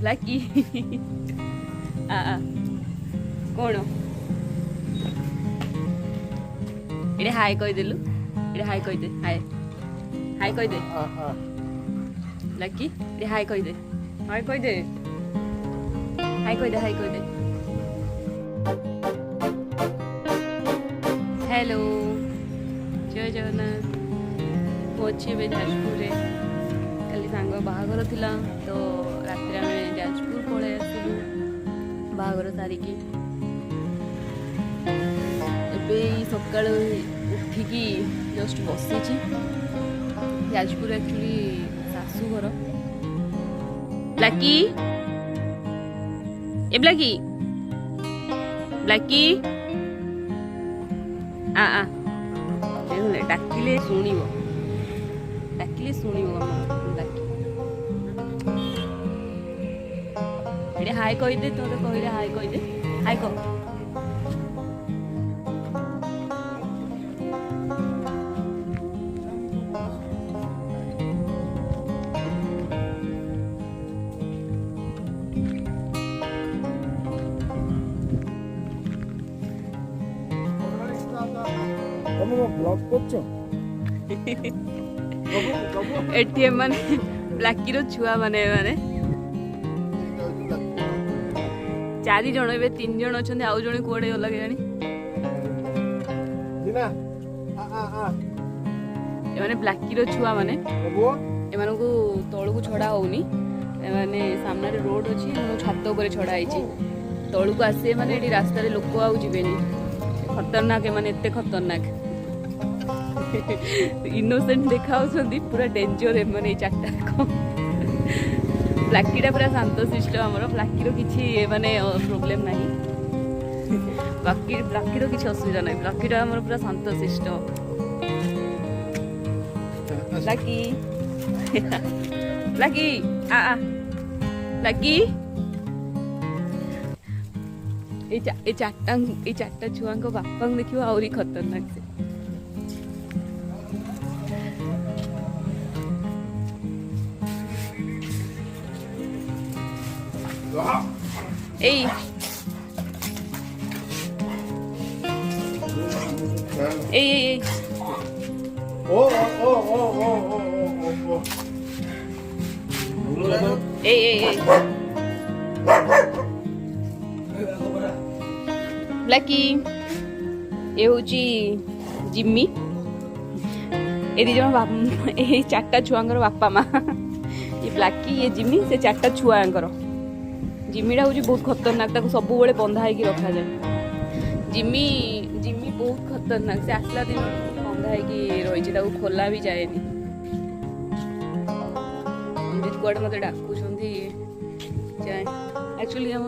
Lucky. कौन इटे हाय कही देलु इटे हाय कही दे हाय हाय कही दे लकी इटे हाय कही दे हाय कही दे हाय कही दे हाय कही दे हेलो जय जगन्नाथ अच्छे जाजपुर कल सांग बाहागर थिला तो रात आम जाजपुर पलि आसलु बाहागर सारिकी सकाल उठिकी जस्ट बसी जाजपुर एक्चुअली शाशुघर ब्लैकी ए ब्लैकी ब्लैकी आ डाकिले शुणव डाकिले शुणव ब्लैकी हाय कहीदे तो कहले हाय कहीदे हाय कह ब्लॉग करछो एटीएम माने ब्लैकी रो छुआ माने माने 4 जण ए 3 जण अछन आउ जण कोडे गला केनी दिना आ ए माने ब्लैकी रो छुआ माने ए माने को तळु को छडा होउनी ए माने सामने रे रोड अछि छात ऊपर छडा आइछि तळु को आसे माने एडी रास्ता रे लोक आउ जिबेनी खतरनाक है माने एते खतरनाक इनोसेंट देखा पूरा डेंजर है माने चार्टा ब्लैकीटा पूरा शांत शिष्ट आमर ब्लैकीर किसी माने प्रोब्लेम ना ब्लैकीर किसी असुविधा ना ब्लैकीटा आमर पूरा शांत शिष्ट ब्लैकी ब्लैकी आ ब्लैकी ए चार्टा छुआ बापा देख आहरी खतरनाक से ए ओ ओ ओ ओ ओ ए ब्लैकी ये हूँ जिम्मी ए दी जन ये 4टा छुआंकर बापा माँ ये ब्लैकी ये जिम्मी से 4टा छुआंकर जिम्मीटा हूँ बहुत खतरनाक ताको सब बेले बंधा होगी रखा जाए जिम्मी जिम्मी बहुत खतरनाक से आसला दिन बंधा होगी रही खोला भी जाएनी अमृत कुआड़े मत डाकुं जाए एक्चुअली आम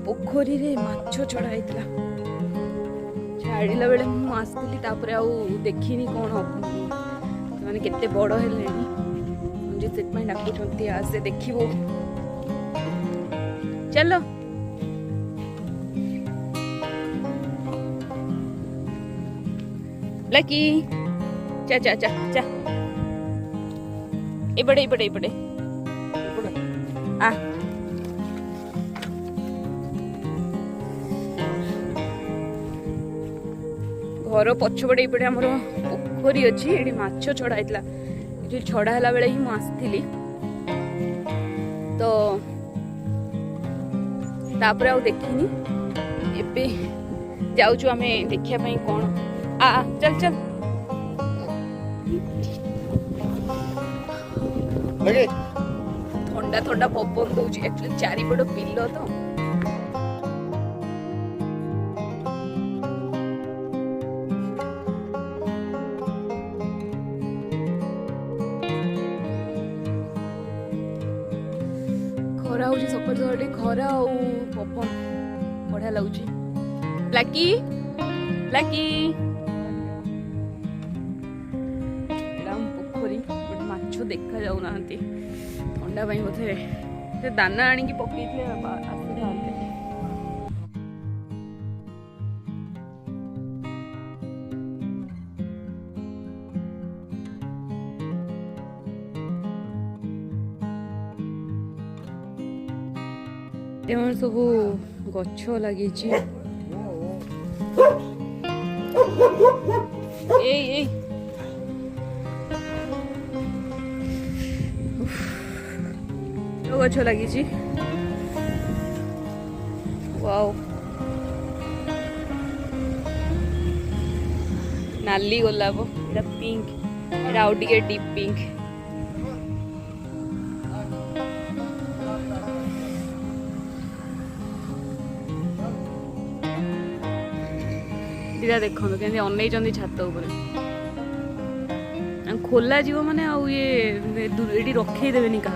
पोखरी रे माछ छड़ा छाड़ा बेले मुझे तापर आउ देखनी कौन मैंने केते बड़ है मुझे से डाकुंट आसे देखो चलो लकी चा चा चा चा इपड़े आ घर पछपटे ये आमर पोखरी अच्छी ये माछ छड़ा ये छड़ा है बेले ही मुझे तो तापर आउ देखनी एबे जाऊँ आम देखा कौन आ चल चल थंडा थंडा पवन दौर एक्चुअली चारिपट बिल तो खरा हूँ सकाल सकाल खरा आ पवन बढ़िया लगुच ब्लैकी ब्लैकी पोखरी बट माछ देखा जाऊना ठंडा बोधे दाना आनिकी पकई आसी तेमन सब गछ लगी गछ लगी वाओ नाली गोलाप एटा पिंक एटा आउ टिके डीप पिंक दीदा देखो के अनै छात उपर खोला जीव माने आउ ये रखे देवेनी क्या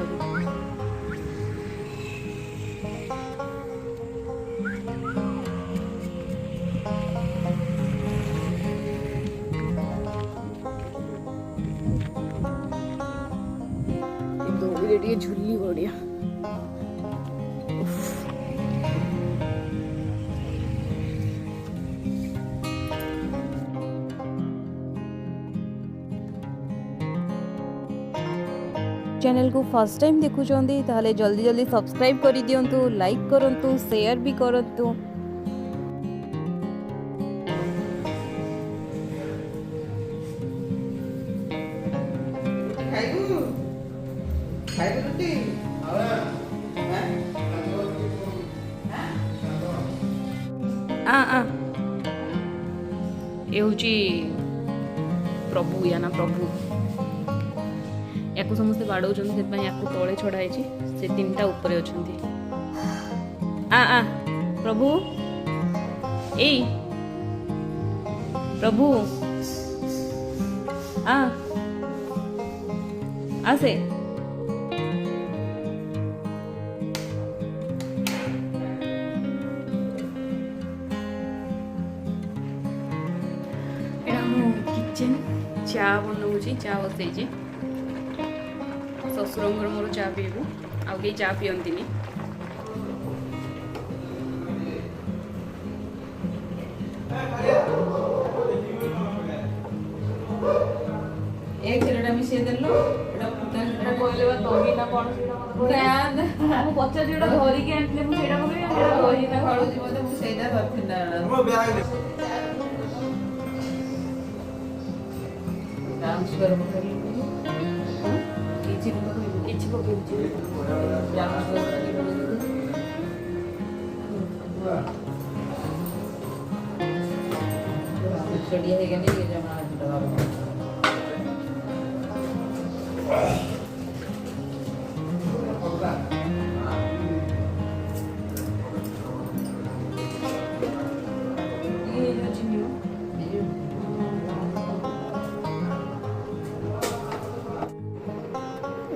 झुली बढ़िया चैनल को फर्स्ट टाइम देखुचंदी ताले जल्दी जल्दी सब्सक्राइब कर दियंतु लाइक करंतु शेयर भी करंतु प्रभु या ना प्रभु या समस्ते बाड़ौ या तले छड़ाई से तीन टा ऊपर अच्छा प्रभु ए प्रभु आसे किचन चा बनाऊँगी चा बसई ससुर मोर चा पीबू आउ कहीं चा पियंती क्षीरटा मिसई देल दही ना कौन पचार धरिकी आनी दही ना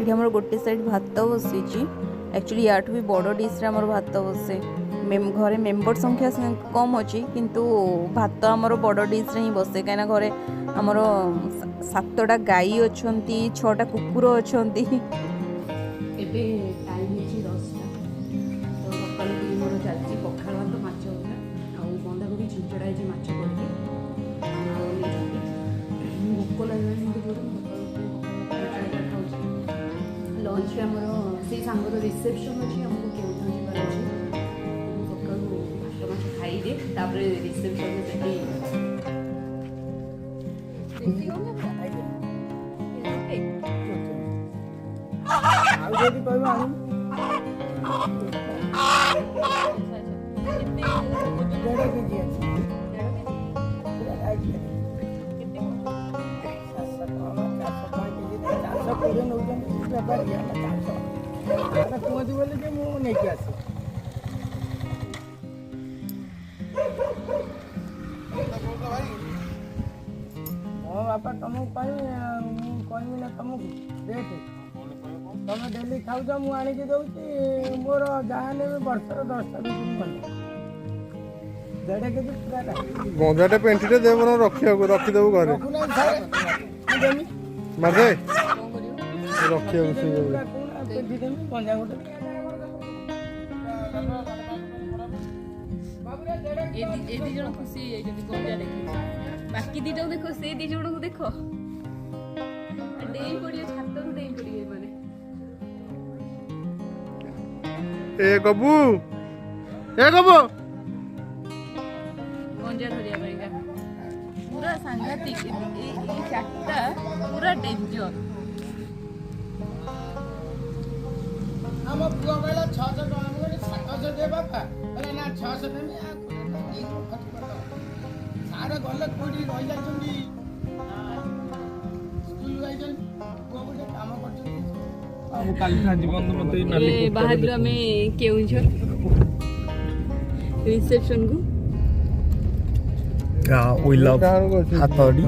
ये हमर गोटे साइड भात बसी एक्चुअली याठ भी बड़ डिश रे हमर भात बसे घरे मेंबर संख्या कम अच्छी किंतु भात आमर बड़ डिश रे ही बसे कहीं घरे आमर 7टा गाई अच्छा 6टा कुकुर अच्छा चलती पखाड़ भात माछ बंधा कोबी छिंचड़ा है माछ भोक लगे लंच आम से सांगर रिसेप्शन अच्छी आमको केउझर जीवार अच्छी सका भात माछ खाईदे रिसेप्शन बापा तुमको कहमी ना तुमको देख तुम डेली खाऊच मुझे दूसरी मोर जहाँ वर्षर 10टा गंजाटे पेंटीटे देव रखिदेबू घरे मारे रखिया गंजा गोटे खुशी गंजा देख बाकी दीटा देखो से दी जन को देख डेई पड़िए छात डेई पड़िए माने ए गबू ଏ ଗବ ଗଞ୍ଜା ଧରିବା ପାଇଁକା ପୁରା ସାଂଘାତିକ ଏଇ ଚାରିଟା ପୁରା ଡେଞ୍ଜର। ଆମ ପୁଅ କହିଲା 600 ଟଙ୍କା ମୁଁ କହିଲି 700 ଦେ ବାପା କହିଲା ନା 600 ଦେମି ସାର୍ ଗଲେ କୋଉଠି ରହିଯାଇଛନ୍ତି ସ୍କୁଲ ଯାଇଛନ୍ତି ପୁଅ ଗୋଟେ କାମ କରୁଛନ୍ତି ମୁଁ କାଲି ଜୀବନ ମତେ ବାହାରିଲୁ ଆମେ କେଉଁଝର ରିସେପସନ କୁ। ହାତଡ଼ି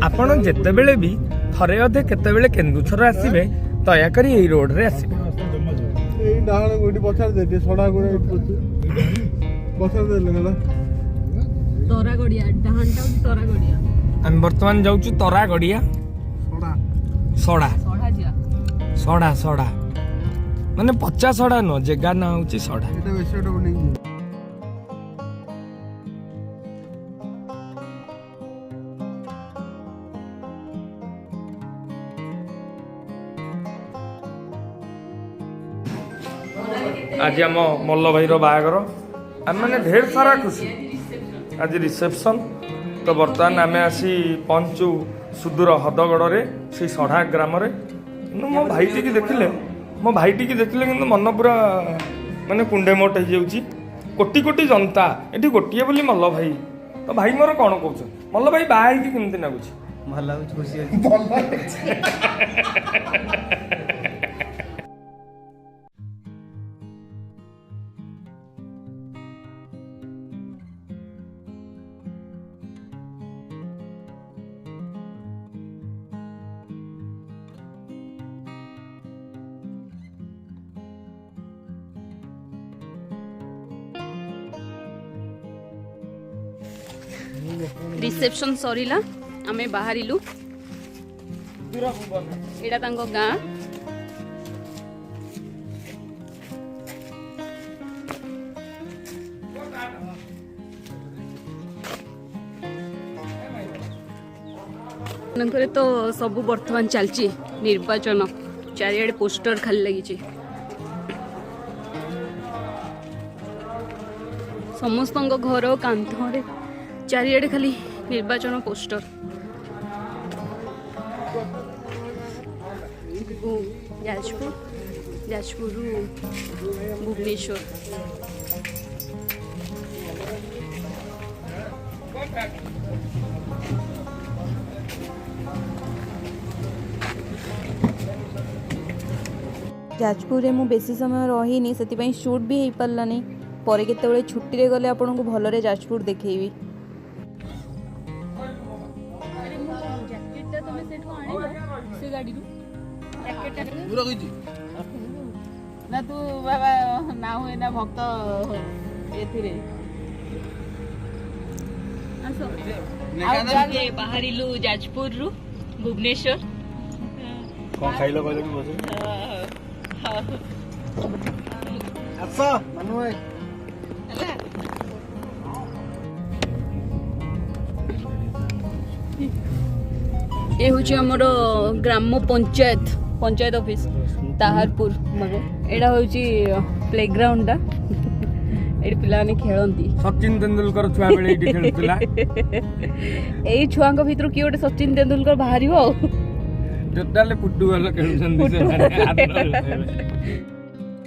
ଆପଣ ଯେତେବେଳେ ବି ଥରେ ଅଧେ କେତେବେଳେ କେନ୍ଦୁଝର ଆସିବେ ଦୟାକରି ଏଇ ରୋଡରେ ଆସିବେ। ଏଇ ଡାହାଣ ଗୋଟି ପଛାରେ ଦେ ଟିକେ ସଡା ଗୁଡା ପଛାରେ ଦେଲେ ହେଲା ତରାଗଡିଆ ଡାହାଣଟା ହଉଛି ତରାଗଡିଆ। ଆମେ ବର୍ତ୍ତମାନ ଯାଉଛୁ ତରାଗଡିଆ ସଡା ସଡା ସଢା ଯିବା। ସଡା ସଡା ମାନେ ପଚା ସଡା ନୁହଁ, ଜାଗା ନାଁ ହଉଛି ସଡା। এটা বেশি ওটা বলি ଆଜି ଆମ ମଲ୍ଲ ଭାଇର ବାହାଘର, ଆମେ ମାନେ ଢେର ସାରା ଖୁସି। ଆଜି ରିସେପସନ୍ ତ ବର୍ତ୍ତମାନ ଆମେ ଆସି ପହଞ୍ଚୁ ସୁଦୂର ହଦଗଡ଼ରେ ସେଇ ସଢ଼ା ଗ୍ରାମରେ। କିନ୍ତୁ ମୋ ଭାଇଟିକି ଦେଖିଲେ କିନ୍ତୁ ମନ ପୁରା ମାନେ କୁଣ୍ଡେ ମୋଟ ହେଇଯାଉଛି। କୋଟି କୋଟି ଜନତା ଏଠି ଗୋଟିଏ ବୋଲି ମଲ୍ଲ ଭାଇ। ତ ଭାଇ ମୋର କ'ଣ କହୁଛନ୍ତି, ମଲ୍ଲ ଭାଇ ବାହା ହେଇକି କେମିତି ଲାଗୁଛି? ভাল লাগুছে খুশি আছে ରିସେପସନ ସରିଲା, ଆମେ ବାହାରିଲୁ। ଏଇଟା ତାଙ୍କ ଗାଁ। ମାନଙ୍କରେ ତ ସବୁ ବର୍ତ୍ତମାନ ଚାଲିଛି ନିର୍ବାଚନ, ଚାରିଆଡେ ପୋଷ୍ଟର ଖାଲି ଲାଗିଛି। ସମସ୍ତଙ୍କ ଘର କାନ୍ଥରେ ଚାରିଆଡେ ଖାଲି ନିର୍ବାଚନ ପୋଷ୍ଟର। ଯାଜପୁରରୁ ଭୁବନେଶ୍ୱର। ଯାଜପୁରରେ ମୁଁ ବେଶୀ ସମୟ ରହିନି, ସେଥିପାଇଁ ସୁଟ୍ ବି ହେଇପାରିଲାନି। ପରେ କେତେବେଳେ ଛୁଟିରେ ଗଲେ ଆପଣଙ୍କୁ ଭଲରେ ଯାଜପୁର ଦେଖେଇବି। ନା ତୁ ବାବା ନା ହୁଏ ନା ଭକ୍ତ ଏଥିରେ ବାହାରିଲୁ ଯାଜପୁରରୁ ଭୁବନେଶ୍ୱର। କଣ ଖାଇଲ କହିଲ କି ବସେ ଆସ ମାନୁ ଭାଇ ଏ ହଉଛି ଆମର ଗ୍ରାମ ପଞ୍ଚାୟତ ଅଫିସ ତାହାରପୁର। ଏଇଟା ହଉଛି ପ୍ଲେଗ୍ରାଉଣ୍ଡଟା, ଏଠି ପିଲାମାନେ ଖେଳନ୍ତି। ସଚିନ ତେନ୍ଦୁଲକର ଛୁଆ ବେଳେ ଏଇଠି ଖେଳୁଥିଲା। ଏଇ ଛୁଆଙ୍କ ଭିତରୁ କିଏ ଗୋଟେ ସଚିନ ତେନ୍ଦୁଲକର ବାହାରିବ ଆଉ। ଟୋଟାଲି ଫୁଟବଲ ଖେଳୁଛନ୍ତି ସେମାନେ।